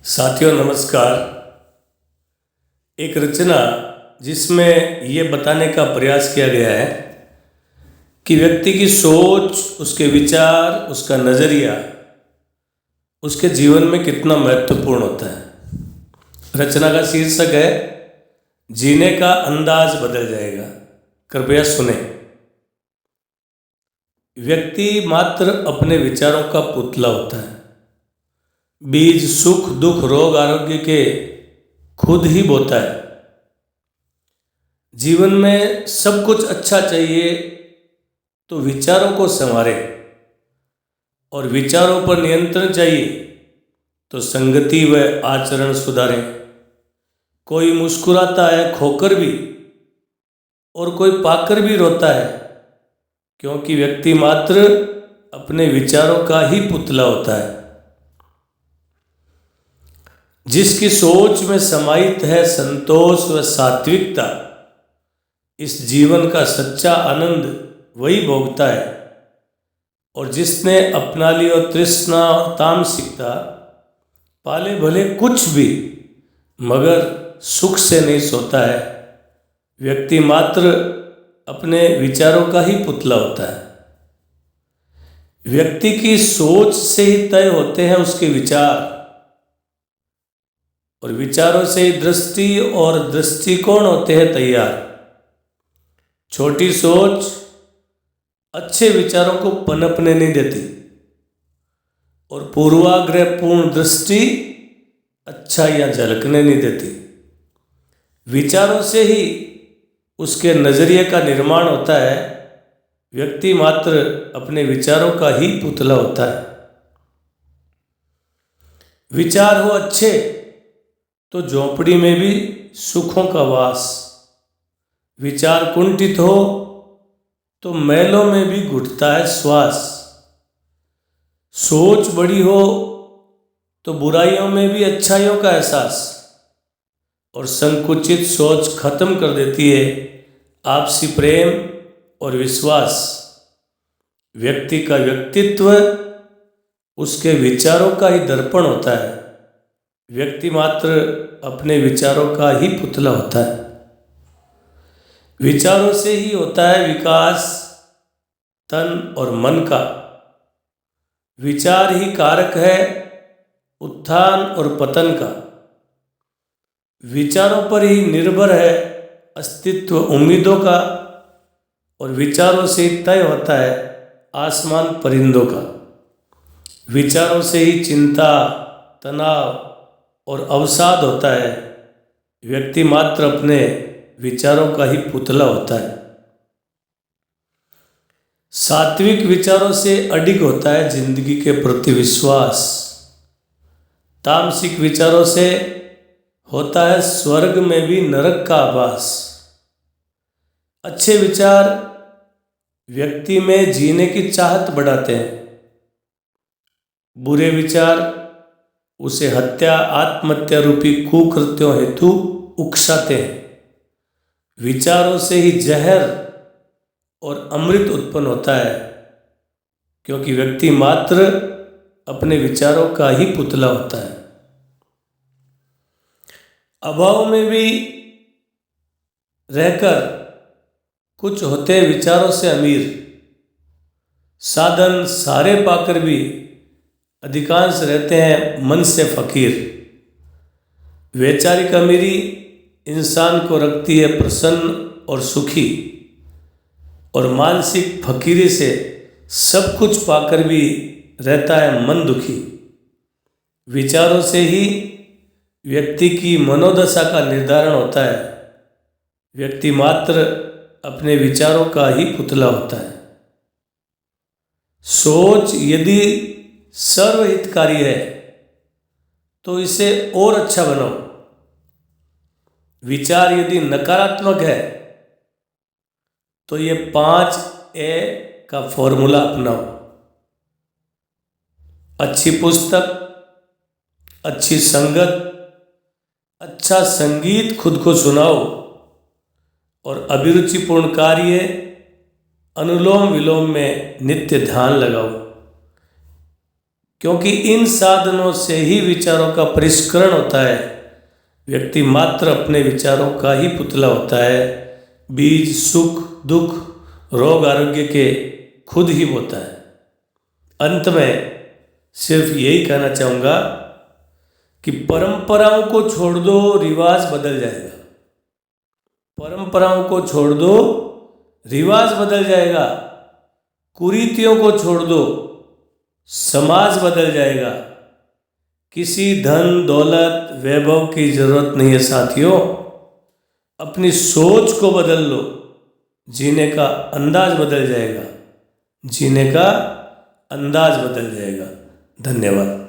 साथियों नमस्कार। एक रचना जिसमें ये बताने का प्रयास किया गया है कि व्यक्ति की सोच, उसके विचार, उसका नज़रिया उसके जीवन में कितना महत्वपूर्ण होता है। रचना का शीर्षक है जीने का अंदाज बदल जाएगा। कृपया सुने। व्यक्ति मात्र अपने विचारों का पुतला होता है। बीज सुख दुख रोग आरोग्य के खुद ही बोता है। जीवन में सब कुछ अच्छा चाहिए तो विचारों को संवारे, और विचारों पर नियंत्रण चाहिए तो संगति व आचरण सुधारे। कोई मुस्कुराता है खोकर भी, और कोई पाकर भी रोता है, क्योंकि व्यक्ति मात्र अपने विचारों का ही पुतला होता है। जिसकी सोच में समाहित है संतोष व सात्विकता, इस जीवन का सच्चा आनंद वही भोगता है। और जिसने अपना ली और तृष्णा और तामसिकता, पाले भले कुछ भी, मगर सुख से नहीं सोता है। व्यक्ति मात्र अपने विचारों का ही पुतला होता है। व्यक्ति की सोच से ही तय होते हैं उसके विचार, और विचारों से ही दृष्टि और दृष्टिकोण होते हैं तैयार। छोटी सोच अच्छे विचारों को पनपने नहीं देती, और पूर्वाग्रह पूर्ण दृष्टि अच्छाइयाँ झलकने नहीं देती। विचारों से ही उसके नज़रिए का निर्माण होता है। व्यक्ति मात्र अपने विचारों का ही पुतला होता है। विचार हो अच्छे तो झोंपड़ी में भी सुखों का वास। विचार कुंठित हो तो महलों में भी घुटता है श्वास। सोच बड़ी हो तो बुराइयों में भी अच्छाइयों का एहसास, और संकुचित सोच खत्म कर देती है आपसी प्रेम और विश्वास। व्यक्ति का व्यक्तित्व उसके विचारों का ही दर्पण होता है। व्यक्ति मात्र अपने विचारों का ही पुतला होता है। विचारों से ही होता है विकास तन और मन का। विचार ही कारक है उत्थान और पतन का। विचारों पर ही निर्भर है अस्तित्व उम्मीदों का, और विचारों से ही तय होता है आसमान परिंदों का। विचारों से ही चिंता, तनाव और अवसाद होता है। व्यक्ति मात्र अपने विचारों का ही पुतला होता है। सात्विक विचारों से अडिग होता है जिंदगी के प्रति विश्वास। तामसिक विचारों से होता है स्वर्ग में भी नरक का आभास। अच्छे विचार व्यक्ति में जीने की चाहत बढ़ाते हैं। बुरे विचार उसे हत्या आत्महत्या रूपी कुकृत्यों हेतु उकसाते हैं। विचारों से ही जहर और अमृत उत्पन्न होता है, क्योंकि व्यक्ति मात्र अपने विचारों का ही पुतला होता है। अभाव में भी रहकर कुछ होते विचारों से अमीर। साधन सारे पाकर भी अधिकांश रहते हैं मन से फकीर। वैचारिक अमीरी इंसान को रखती है प्रसन्न और सुखी, और मानसिक फकीरी से सब कुछ पाकर भी रहता है मन दुखी। विचारों से ही व्यक्ति की मनोदशा का निर्धारण होता है। व्यक्ति मात्र अपने विचारों का ही पुतला होता है। सोच यदि सर्वहितकारी है तो इसे और अच्छा बनाओ। विचार यदि नकारात्मक है तो ये 5A का फॉर्मूला अपनाओ। अच्छी पुस्तक, अच्छी संगत, अच्छा संगीत खुद को सुनाओ, और अभिरुचिपूर्ण कार्य अनुलोम विलोम में नित्य ध्यान लगाओ। क्योंकि इन साधनों से ही विचारों का परिष्करण होता है। व्यक्ति मात्र अपने विचारों का ही पुतला होता है। बीज सुख दुख रोग आरोग्य के खुद ही बोता है। अंत में सिर्फ यही कहना चाहूँगा कि परंपराओं को छोड़ दो, रिवाज बदल जाएगा। परंपराओं को छोड़ दो, रिवाज बदल जाएगा। कुरीतियों को छोड़ दो, समाज बदल जाएगा। किसी धन दौलत वैभव की जरूरत नहीं है साथियों। अपनी सोच को बदल लो, जीने का अंदाज बदल जाएगा। जीने का अंदाज बदल जाएगा। धन्यवाद।